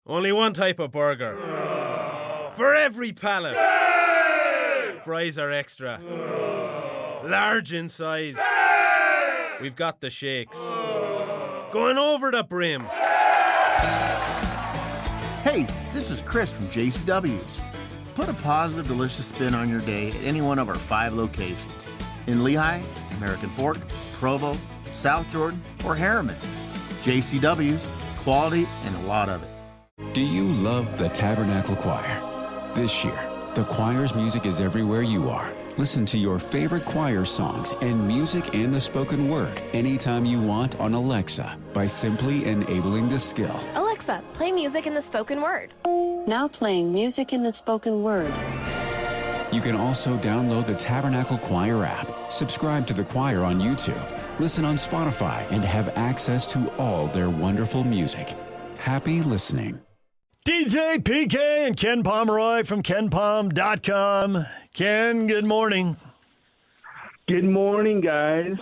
Only one type of burger. For every pallet. Fries are extra. Large in size. We've got the shakes. Going over the brim. Hey, this is Chris from JCW's. Put a positive, delicious spin on your day at any one of our 5 locations. In Lehigh, American Fork, Provo, South Jordan, or Harriman. JCW's, quality and a lot of it. Do you love the Tabernacle Choir? This year, the choir's music is everywhere you are. Listen to your favorite choir songs and music and the spoken word anytime you want on Alexa by simply enabling the skill. Alexa, play music in the spoken word. Now playing music in the spoken word. You can also download the Tabernacle Choir app, subscribe to the choir on YouTube, listen on Spotify, and have access to all their wonderful music. Happy listening. DJ PK and Ken Pomeroy from KenPom.com. Ken, good morning. Good morning, guys.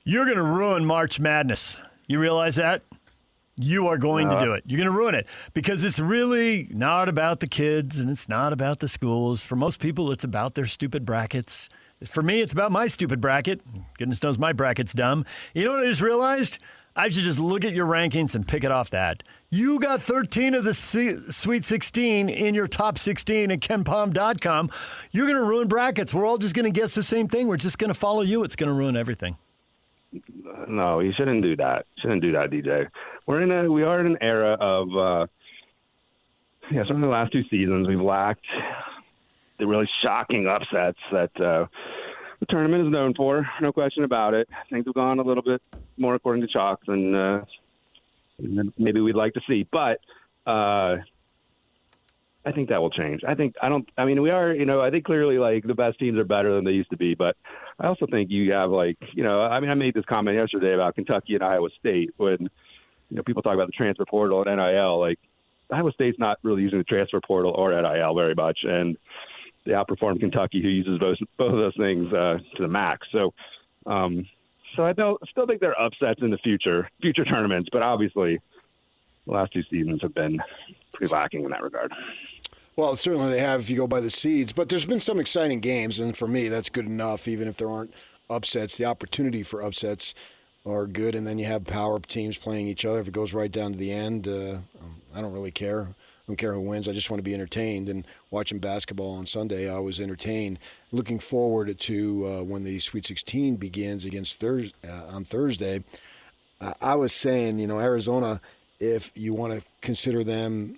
You're going to ruin March Madness. You realize that? You are going to do it. You're going to ruin it because it's really not about the kids and it's not about the schools. For most people, it's about their stupid brackets. For me, it's about my stupid bracket. Goodness knows my bracket's dumb. You know what I just realized? I should just look at your rankings and pick it off that. You got 13 of the Sweet 16 in your top 16 at KenPom.com. You're going to ruin brackets. We're all just going to guess the same thing. We're just going to follow you. It's going to ruin everything. No, you shouldn't do that. Shouldn't do that, DJ. We are in an era of, certainly the last 2 seasons, we've lacked the really shocking upsets that the tournament is known for. No question about it. Things have gone a little bit more according to chalk than maybe we'd like to see. But I think that will change. I think clearly like the best teams are better than they used to be, but I also think you have I made this comment yesterday about Kentucky and Iowa State when, people talk about the transfer portal and NIL, like Iowa State's not really using the transfer portal or NIL very much. And they outperformed Kentucky, who uses both of those things to the max. So I still think there are upsets in the future tournaments, but obviously the last 2 seasons have been pretty lacking in that regard. Well, certainly they have if you go by the seeds, but there's been some exciting games, and for me, that's good enough, even if there aren't upsets. The opportunity for upsets are good, and then you have power teams playing each other. If it goes right down to the end, I don't really care. I don't care who wins. I just want to be entertained. And watching basketball on Sunday, I was entertained. Looking forward to when the Sweet 16 begins against on Thursday. I was saying, Arizona, if you want to consider them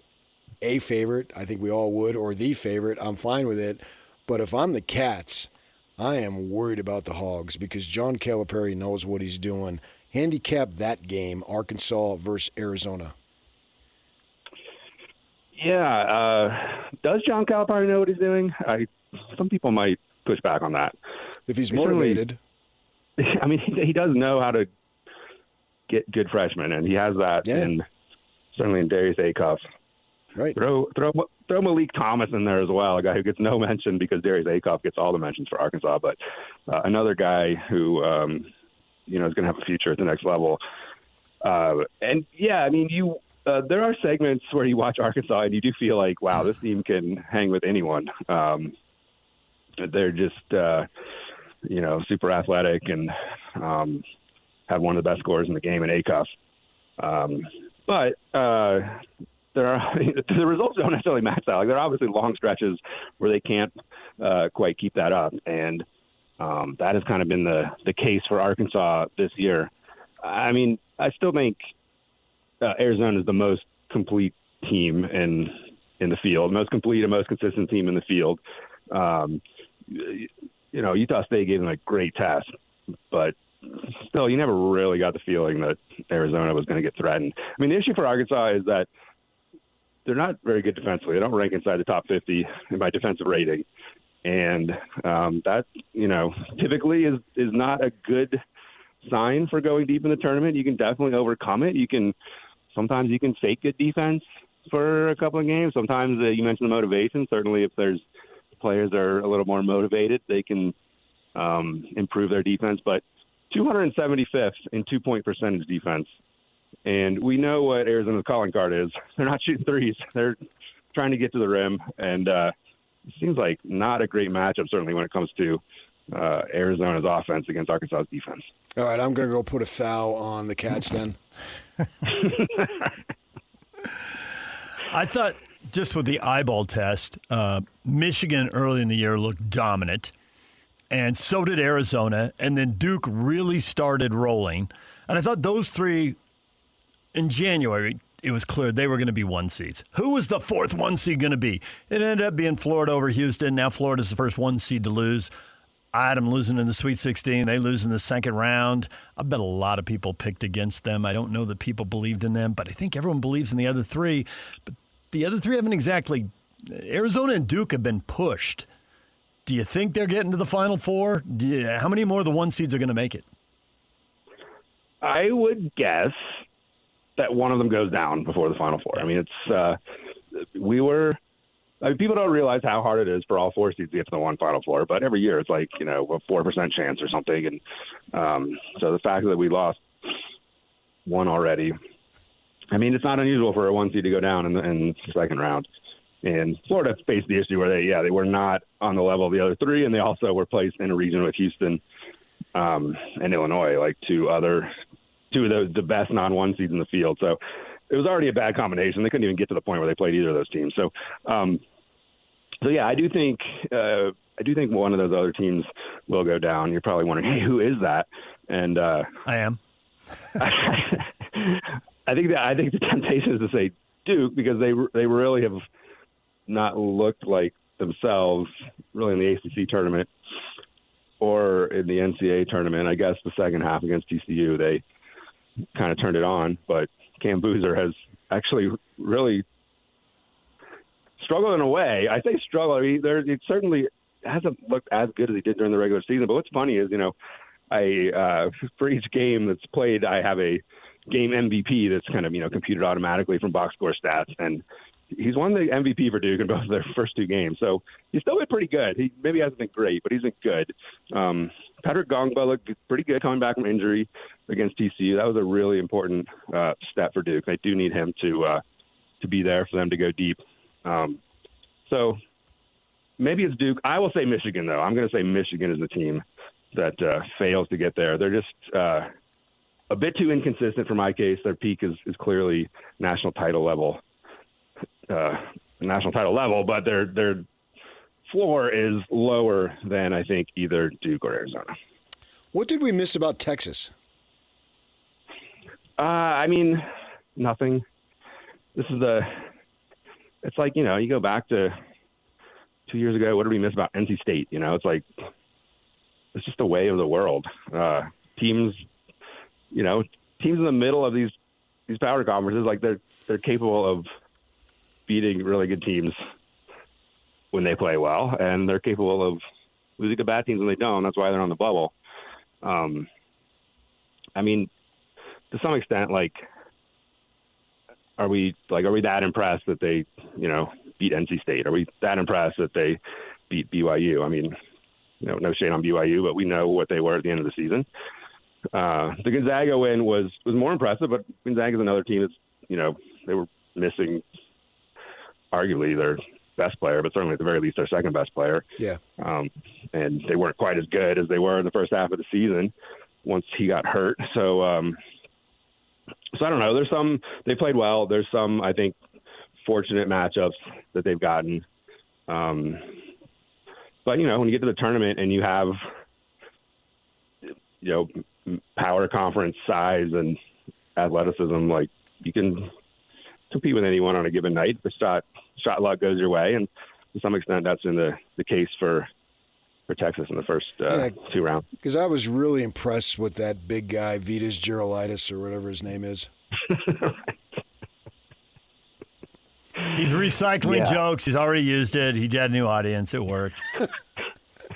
a favorite, I think we all would, or the favorite, I'm fine with it. But if I'm the Cats, I am worried about the Hogs because John Calipari knows what he's doing. Handicap that game, Arkansas versus Arizona. Yeah. Does John Calipari know what he's doing? Some people might push back on that. If he's motivated. He does know how to get good freshmen, and he has that certainly in Darius Acuff. Right. Throw Malik Thomas in there as well, a guy who gets no mention because Darius Acuff gets all the mentions for Arkansas, but another guy who is going to have a future at the next level. There are segments where you watch Arkansas and you do feel like, wow, this team can hang with anyone. They're just, super athletic and have one of the best scorers in the game in Acuff. But the results don't necessarily match that. Like, there are obviously long stretches where they can't quite keep that up, and that has kind of been the case for Arkansas this year. I still think Arizona is the most complete team in the field, most complete and most consistent team in the field. Utah State gave them a great test, but still, you never really got the feeling that Arizona was going to get threatened. The issue for Arkansas is that they're not very good defensively. They don't rank inside the top 50 in my defensive rating. And that, typically is not a good sign for going deep in the tournament. You can definitely overcome it. Sometimes you can fake good defense for a couple of games. Sometimes you mentioned the motivation. Certainly if there's players are a little more motivated, they can improve their defense. But 275th in 2-point percentage defense And we know what Arizona's calling card is. They're not shooting threes. They're trying to get to the rim. And it seems like not a great matchup, certainly when it comes to Arizona's offense against Arkansas's defense. All right, I'm going to go put a thou on the Cats then. I thought just with the eyeball test, Michigan early in the year looked dominant, and so did Arizona, and then Duke really started rolling. And I thought those three, in January, it was clear they were going to be 1 seeds. Who was the fourth 1 seed going to be? It ended up being Florida over Houston. Now Florida's the first 1 seed to lose. I had them losing in the Sweet 16. They lose in the second round. I bet a lot of people picked against them. I don't know that people believed in them, but I think everyone believes in the other three. But the other three haven't exactly. Arizona and Duke have been pushed. Do you think they're getting to the Final Four? How many more of the 1 seeds are going to make it? I would guess that one of them goes down before the Final Four. I mean, people don't realize how hard it is for all 4 seeds to get to the one Final Four, but every year it's like, a 4% chance or something. And so the fact that we lost one already, I mean, it's not unusual for a 1 seed to go down in the second round. And Florida faced the issue where they were not on the level of the other three, and they also were placed in a region with Houston and Illinois, like two of the best non-1 seeds in the field. So it was already a bad combination. They couldn't even get to the point where they played either of those teams. So yeah, I do think one of those other teams will go down. You're probably wondering, hey, who is that? And I am. I think the temptation is to say Duke, because they really have not looked like themselves really in the ACC tournament or in the NCAA tournament. I guess the second half against TCU, they kind of turned it on, but Cam Boozer has actually really struggled in a way. I say struggle. I mean, it certainly hasn't looked as good as he did during the regular season. But what's funny is, I for each game that's played, I have a game MVP that's kind of computed automatically from box score stats, and he's won the MVP for Duke in both of their first 2 games. So he's still been pretty good. He maybe hasn't been great, but he's been good. Patrick Gongba looked pretty good coming back from injury against TCU. That was a really important step for Duke. They do need him to be there for them to go deep. So maybe it's Duke. I will say Michigan, though. I'm going to say Michigan is the team that fails to get there. They're just a bit too inconsistent for my case. Their peak is clearly national title level, but their floor is lower than I think either Duke or Arizona. What did we miss about Texas? I mean, nothing. It's like, you go back to 2 years ago, what did we miss about NC State? It's like, it's just a way of the world. Teams in the middle of these power conferences, like they're capable of beating really good teams when they play well, and they're capable of losing to bad teams when they don't. That's why they're on the bubble. I mean, to some extent, are we that impressed that they, beat NC State? Are we that impressed that they beat BYU? I mean, no shade on BYU, but we know what they were at the end of the season. The Gonzaga win was more impressive, but Gonzaga's another team that's, they were missing arguably their best player, but certainly at the very least their second best player. Yeah. And they weren't quite as good as they were in the first half of the season once he got hurt. So I don't know. They played well. There's some, I think, fortunate matchups that they've gotten. But, when you get to the tournament and you have, power conference size and athleticism, like you can compete with anyone on a given night. The shot luck goes your way, and to some extent that's in the case for Texas in the first 2 rounds. Because I was really impressed with that big guy, Vitas Gerulaitis, or whatever his name is. He's recycling jokes. He's already used it. He had a new audience. It worked.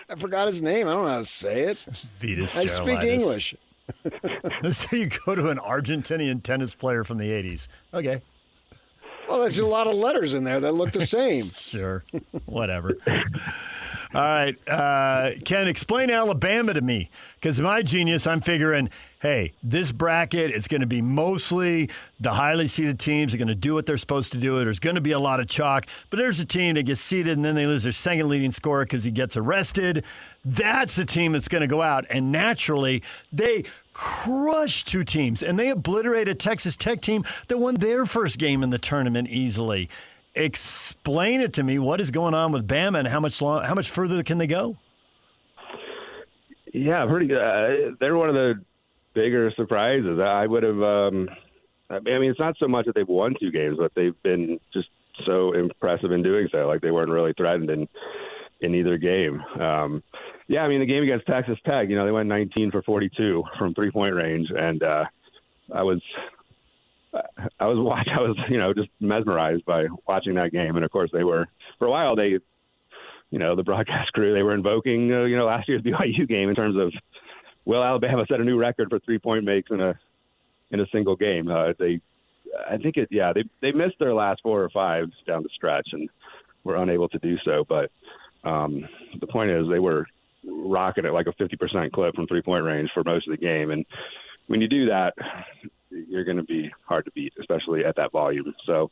I forgot his name. I don't know how to say it. Vitas Gerulaitis. I speak English. So you go to an Argentinian tennis player from the 80s. Okay. Well, there's a lot of letters in there that look the same. Sure. Whatever. All right. Ken, explain Alabama to me. Because my genius, I'm figuring, hey, this bracket, it's going to be mostly the highly seeded teams are going to do what they're supposed to do. There's going to be a lot of chalk. But there's a team that gets seeded and then they lose their second leading scorer because he gets arrested. That's the team that's going to go out. And naturally, they crushed two teams. And they obliterated a Texas Tech team that won their first game in the tournament easily. Explain it to me. What is going on with Bama and how much further can they go? Yeah, pretty good. They're one of the bigger surprises. I would have. I mean, it's not so much that they've won two games, but they've been just so impressive in doing so. Like they weren't really threatened in either game. Yeah, I mean, the game against Texas Tech, they went 19 for 42 from 3-point range, and I was just mesmerized by watching that game. And of course, they were for a while. The broadcast crew, they were invoking, last year's BYU game in terms of, will Alabama set a new record for 3-point makes in a single game? They missed their last 4 or 5 down the stretch and were unable to do so. But the point is, they were rocking it like a 50% clip from 3-point range for most of the game. And when you do that, you're going to be hard to beat, especially at that volume. So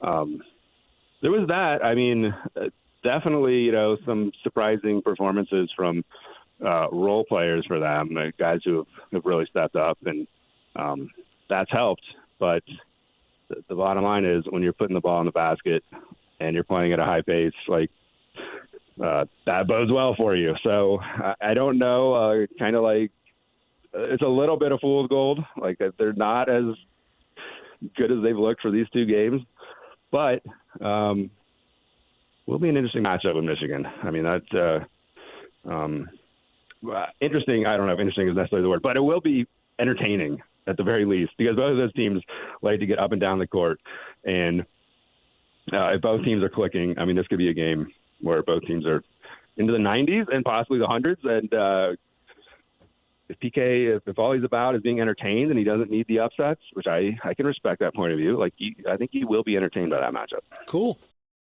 there was that. I mean, definitely, some surprising performances from role players for them, guys who have really stepped up, and that's helped. But the bottom line is, when you're putting the ball in the basket and you're playing at a high pace, that bodes well for you. So I don't know, kind of like it's a little bit of fool's gold. Like they're not as good as they've looked for these two games, but will be an interesting matchup with Michigan. I mean, that's interesting. I don't know if interesting is necessarily the word, but it will be entertaining at the very least, because both of those teams like to get up and down the court. And if both teams are clicking, I mean, this could be a game where both teams are into the 90s and possibly the hundreds. And if PK, if all he's about is being entertained and he doesn't need the upsets, which I can respect that point of view, I think he will be entertained by that matchup. Cool.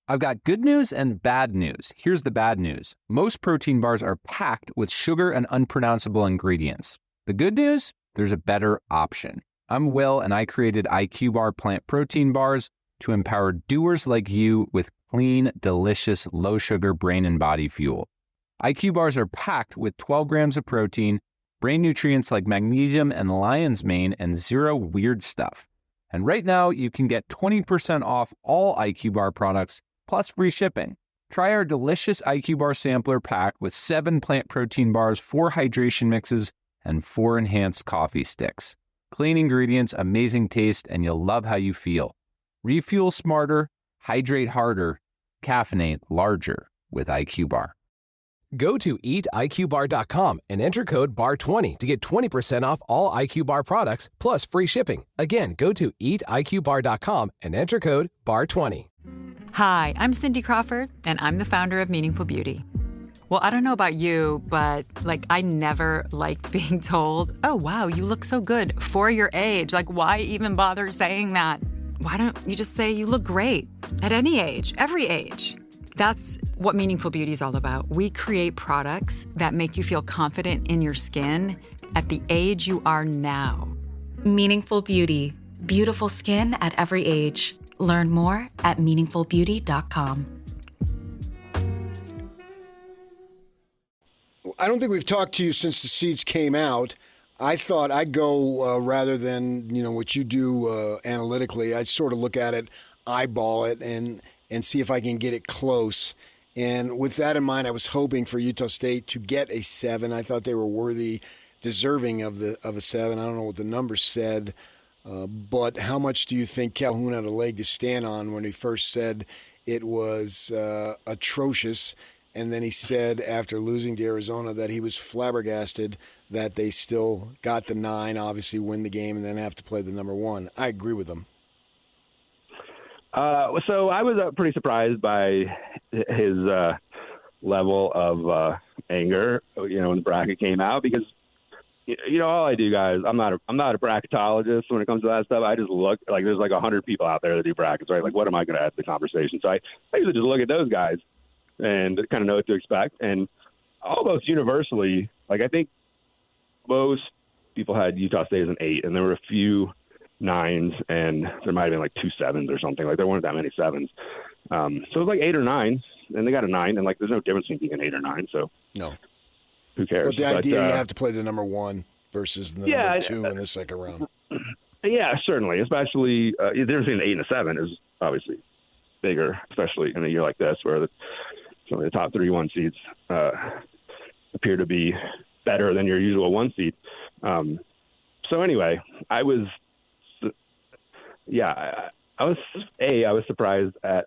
I've got good news and bad news. Here's the bad news. Most protein bars are packed with sugar and unpronounceable ingredients. The good news? There's a better option. I'm Will, and I created IQ Bar plant protein bars to empower doers like you with clean, delicious, low-sugar brain and body fuel. IQ bars are packed with 12 grams of protein, brain nutrients like magnesium and lion's mane, and zero weird stuff. And right now, you can get 20% off all IQ Bar products, plus free shipping. Try our delicious IQ Bar sampler pack with 7 plant protein bars, 4 hydration mixes, and 4 enhanced coffee sticks. Clean ingredients, amazing taste, and you'll love how you feel. Refuel smarter, hydrate harder, caffeinate larger with IQ Bar. Go to eatiqbar.com and enter code BAR20 to get 20% off all IQ Bar products plus free shipping. Again, go to eatiqbar.com and enter code BAR20. Hi, I'm Cindy Crawford, and I'm the founder of Meaningful Beauty. Well, I don't know about you, but I never liked being told, oh, wow, you look so good for your age. Why even bother saying that? Why don't you just say you look great at any age, every age? That's what Meaningful Beauty is all about. We create products that make you feel confident in your skin at the age you are now. Meaningful Beauty. Beautiful skin at every age. Learn more at meaningfulbeauty.com. I don't think we've talked to you since the seeds came out. I thought I'd go rather than what you do analytically. I'd sort of look at it, eyeball it, and see if I can get it close. And with that in mind, I was hoping for Utah State to get a 7. I thought they were deserving of a 7. I don't know what the numbers said, but how much do you think Calhoun had a leg to stand on when he first said it was atrocious? And then he said after losing to Arizona that he was flabbergasted that they still got the 9, obviously win the game, and then have to play the number 1. I agree with him. So I was pretty surprised by his level of anger, when the bracket came out, because all I do, guys, I'm not a bracketologist when it comes to that stuff. I just look there's 100 people out there that do brackets, right? What am I going to add to the conversation? So I usually just look at those guys. and kind of know what to expect. And almost universally, like I think most people had Utah State as an 8, and there were a few 9s, and there might have been like 2 7s or something. Like there weren't that many 7s. So it was like 8 or 9, and they got a 9, and like there's no difference between being an 8 or 9. So no, who cares? But the idea you have to play the number 1 versus the number 2 in the second round. Yeah, certainly. Especially the difference between an 8 and a 7 is obviously bigger, especially in a year like this where some of the top 3 1 seeds appear to be better than your usual 1 seed. So anyway, I was surprised at,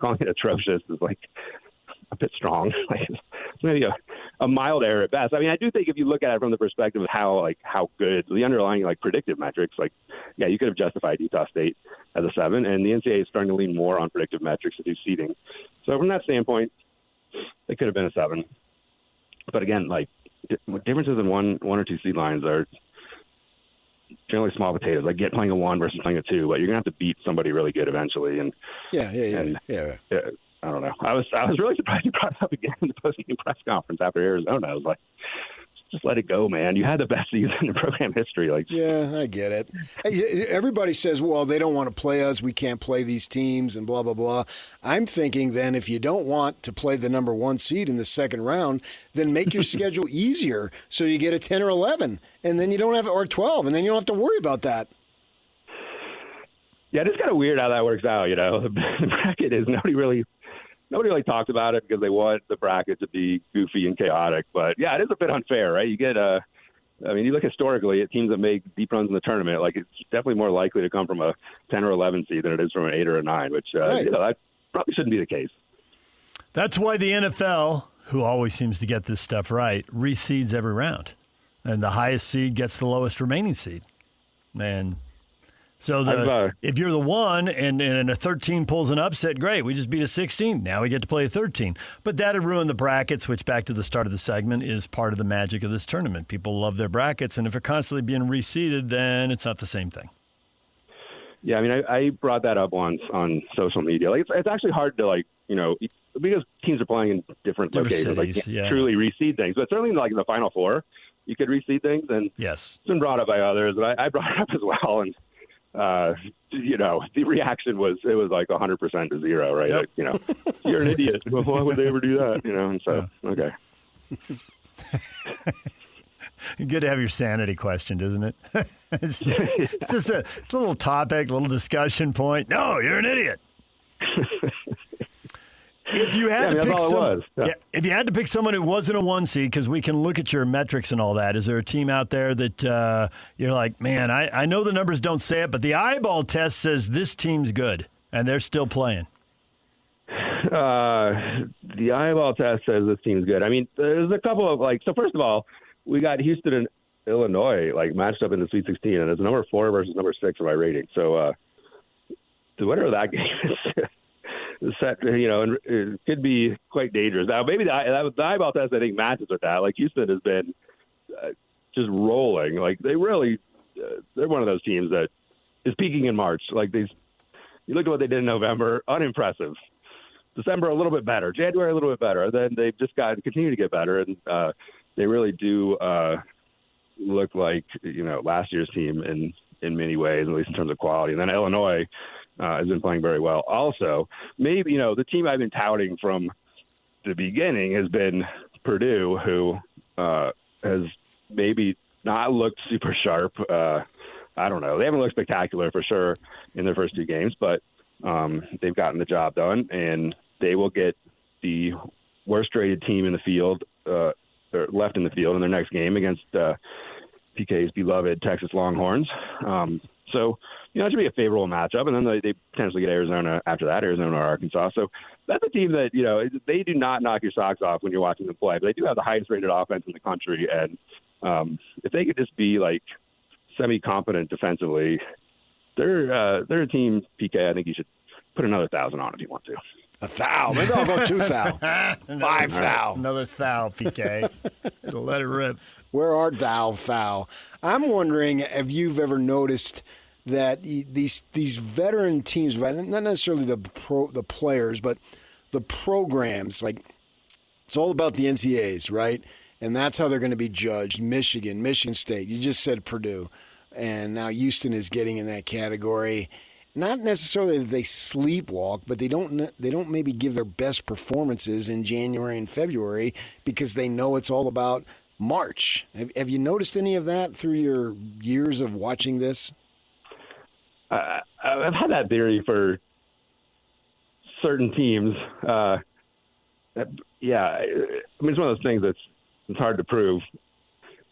calling it atrocious is like a bit strong. Like maybe a mild error at best. I mean, I do think if you look at it from the perspective of how good the underlying predictive metrics, you could have justified Utah State as a 7, and the NCAA is starting to lean more on predictive metrics to do seeding. So from that standpoint, it could have been a 7. But again, differences in one or 2 seed lines are generally small potatoes. Like playing a 1 versus playing a 2, but you're gonna have to beat somebody really good eventually. And yeah. I don't know. I was really surprised you brought it up again in the post-game press conference after Arizona. I was like, just let it go, man. You had the best season in program history. Yeah, I get it. Hey, everybody says, well, they don't want to play us. We can't play these teams and blah, blah, blah. I'm thinking then if you don't want to play the number 1 seed in the second round, then make your schedule easier so you get a 10 or 11, and then you don't have, or 12, and then you don't have to worry about that. Yeah, it's kind of weird how that works out, The bracket is nobody really talks about it because they want the bracket to be goofy and chaotic. But, yeah, it is a bit unfair, right? You get you look historically at teams that make deep runs in the tournament, it's definitely more likely to come from a 10 or 11 seed than it is from an 8 or a 9, which, that probably shouldn't be the case. That's why the NFL, who always seems to get this stuff right, reseeds every round. And the highest seed gets the lowest remaining seed. And so if you're the 1 and a 13 pulls an upset, great. We just beat a 16. Now we get to play a 13. But that would ruin the brackets, which back to the start of the segment is part of the magic of this tournament. People love their brackets, and if they're constantly being reseeded, then it's not the same thing. Yeah, I brought that up once on social media. It's actually hard to because teams are playing in different locations. Cities, truly reseed things. But certainly in the Final Four, you could reseed things, and yes, it's been brought up by others, and I brought it up as well. And the reaction was 100% to 0, right? Yep. You're an idiot. Why would they ever do that? And so okay. Good to have your sanity questioned, isn't it? It's just it's a little topic, a little discussion point. No, you're an idiot. If you had if you had to pick someone who wasn't a 1 seed, because we can look at your metrics and all that, is there a team out there that you're like, man, I know the numbers don't say it, but the eyeball test says this team's good, and they're still playing? The eyeball test says this team's good. I mean, there's a couple of so first of all, we got Houston and Illinois matched up in the Sweet 16, and it's number 4 versus number 6 in my rating. So the winner of that game is set, and it could be quite dangerous. Now, maybe the eyeball test, I think, matches with that. Houston has been just rolling. They really, they're one of those teams that is peaking in March. You look at what they did in November, unimpressive. December, a little bit better. January, a little bit better. Then they've just continue to get better, and they really do look like last year's team in many ways, at least in terms of quality. And then Illinois has been playing very well. Also, maybe the team I've been touting from the beginning has been Purdue, who has maybe not looked super sharp. I don't know. They haven't looked spectacular for sure in their first 2 games, but they've gotten the job done, and they will get the worst-rated team in the field, or left in the field in their next game against PK's beloved Texas Longhorns. So, it should be a favorable matchup, and then they potentially get Arizona after that, Arizona or Arkansas. So that's a team that, they do not knock your socks off when you're watching them play, but they do have the highest-rated offense in the country, and if they could just be, semi-competent defensively, they're a team, PK, I think you should put another 1,000 on if you want to. 1,000. Maybe I'll go 2,000. 5,000. Another thou, PK. Let it rip. Where art thou, thou? I'm wondering if you've ever noticed that these veteran teams, not necessarily the players, but the programs, like it's all about the NCAAs, right? And that's how they're going to be judged. Michigan, Michigan State. You just said Purdue. And now Houston is getting in that category. Not necessarily that they sleepwalk, but they don't maybe give their best performances in January and February because they know it's all about March. Have you noticed any of that through your years of watching this? I've had that theory for certain teams. Yeah, I mean, it's one of those things that's it's hard to prove.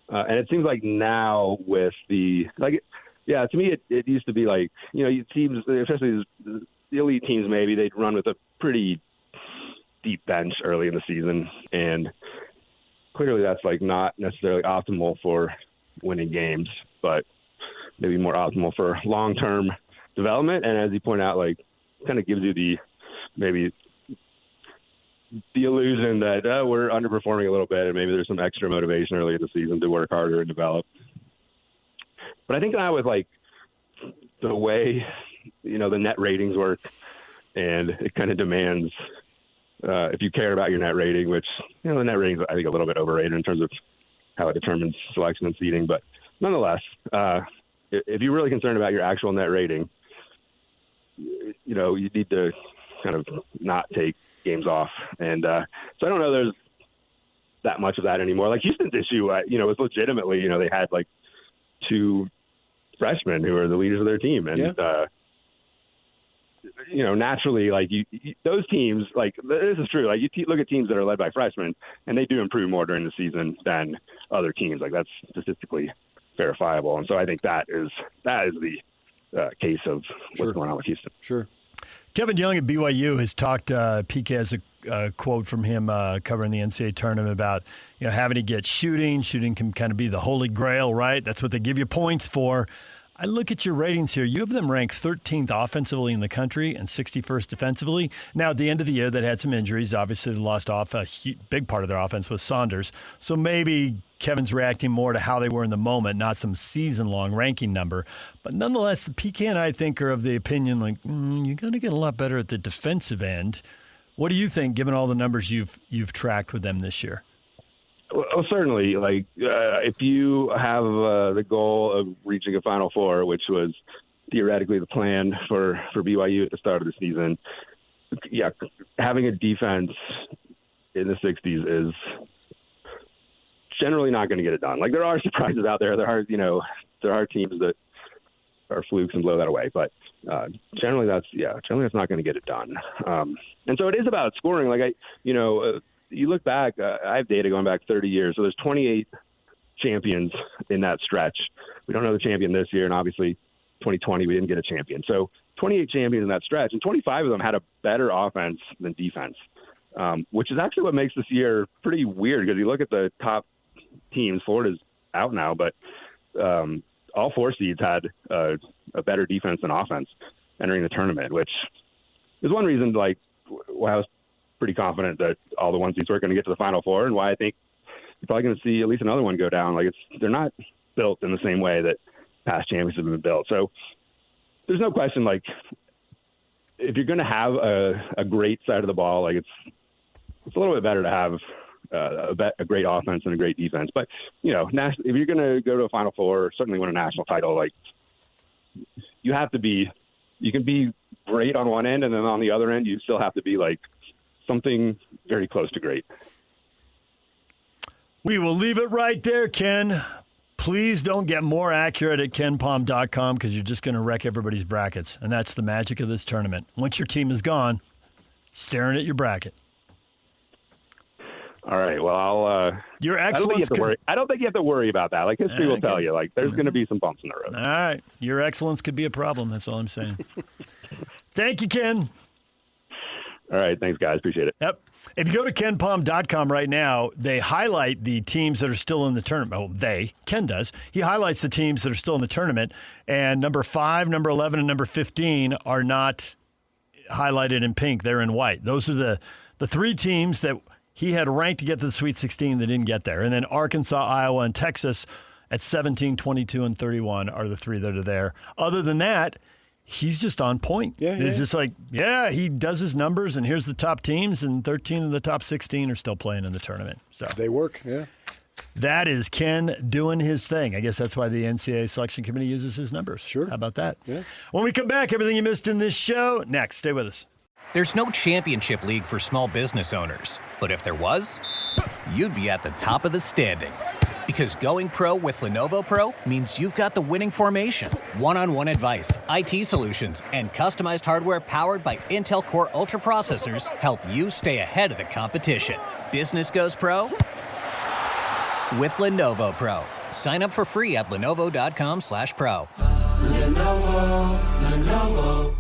And it seems like now with to me, it used to be like, teams, especially the elite teams, maybe they'd run with a pretty deep bench early in the season. And clearly that's like not necessarily optimal for winning games, but maybe more optimal for long-term development. And as you point out, like kind of gives you the illusion that we're underperforming a little bit and maybe there's some extra motivation early in the season to work harder and develop. But I think now with like the way, the net ratings work and it kind of demands if you care about your net rating, which, the net rating is I think a little bit overrated in terms of how it determines selection and seeding. But nonetheless, if you're really concerned about your actual net rating, you need to kind of not take games off. And so I don't know there's that much of that anymore. Like Houston's issue, was legitimately, they had like two freshmen who are the leaders of their team. And, naturally, like those teams, like this is true. Like you look at teams that are led by freshmen and they do improve more during the season than other teams. Like that's statistically verifiable. And so I think that is the case of what's going on with Houston. Sure. Kevin Young at BYU has talked, PK has a quote from him covering the NCAA tournament about, having to get shooting. Shooting can kind of be the holy grail, right? That's what they give you points for. I look at your ratings here. You have them ranked 13th offensively in the country and 61st defensively. Now, at the end of the year, that had some injuries. Obviously, they lost off a big part of their offense was Saunders. So maybe Kevin's reacting more to how they were in the moment, not some season-long ranking number. But nonetheless, PK and I think are of the opinion, like, you're going to get a lot better at the defensive end. What do you think, given all the numbers you've tracked with them this year? Well, certainly. Like, if you have the goal of reaching a Final Four, which was theoretically the plan for BYU at the start of the season, having a defense in the 60s is generally not going to get it done. Like, there are surprises out there. There are teams that are flukes and blow that away. But generally that's not going to get it done. And so it is about scoring. Like, you look back, I have data going back 30 years. So there's 28 champions in that stretch. We don't know the champion this year, and obviously 2020 we didn't get a champion. So 28 champions in that stretch, and 25 of them had a better offense than defense, which is actually what makes this year pretty weird because you look at the top teams. Florida's out now, but all four seeds had a better defense than offense entering the tournament, which is one reason why I was pretty confident that all the one seeds were going to get to the Final Four, and why I think you're probably going to see at least another one go down. Like they're not built in the same way that past champions have been built. So there's no question, like if you're going to have a great side of the ball, like it's a little bit better to have a great offense and a great defense. But if you're going to go to a Final Four, or certainly win a national title, like you have to be. You can be great on one end, and then on the other end, you still have to be like something very close to great. We will leave it right there, Ken. Please don't get more accurate at kenpom.com because you're just going to wreck everybody's brackets. And that's the magic of this tournament. Once your team is gone, staring at your bracket. All right. Well, your excellence. I don't think you have to worry about that. Like history will tell you, like there's going to be some bumps in the road. All right. Your excellence could be a problem. That's all I'm saying. Thank you, Ken. All right. Thanks, guys. Appreciate it. Yep. If you go to kenpom.com right now, they highlight the teams that are still in the tournament. Well, Ken does. He highlights the teams that are still in the tournament. And number 5, number 11, and number 15 are not highlighted in pink. They're in white. Those are the 3 teams that he had ranked to get to the Sweet 16 that didn't get there. And then Arkansas, Iowa, and Texas at 17, 22, and 31 are the 3 that are there. Other than that, he's just on point. It's just like, he does his numbers, and here's the top teams, and 13 of the top 16 are still playing in the tournament. So they work, That is Ken doing his thing. I guess that's why the NCAA selection committee uses his numbers. Sure. How about that? Yeah. When we come back, everything you missed in this show, next. Stay with us. There's no championship league for small business owners. But if there was, you'd be at the top of the standings. Because going pro with Lenovo Pro means you've got the winning formation, one-on-one advice, IT solutions, and customized hardware powered by Intel Core Ultra processors help you stay ahead of the competition. Business goes pro with Lenovo Pro. Sign up for free at lenovo.com/pro. Lenovo.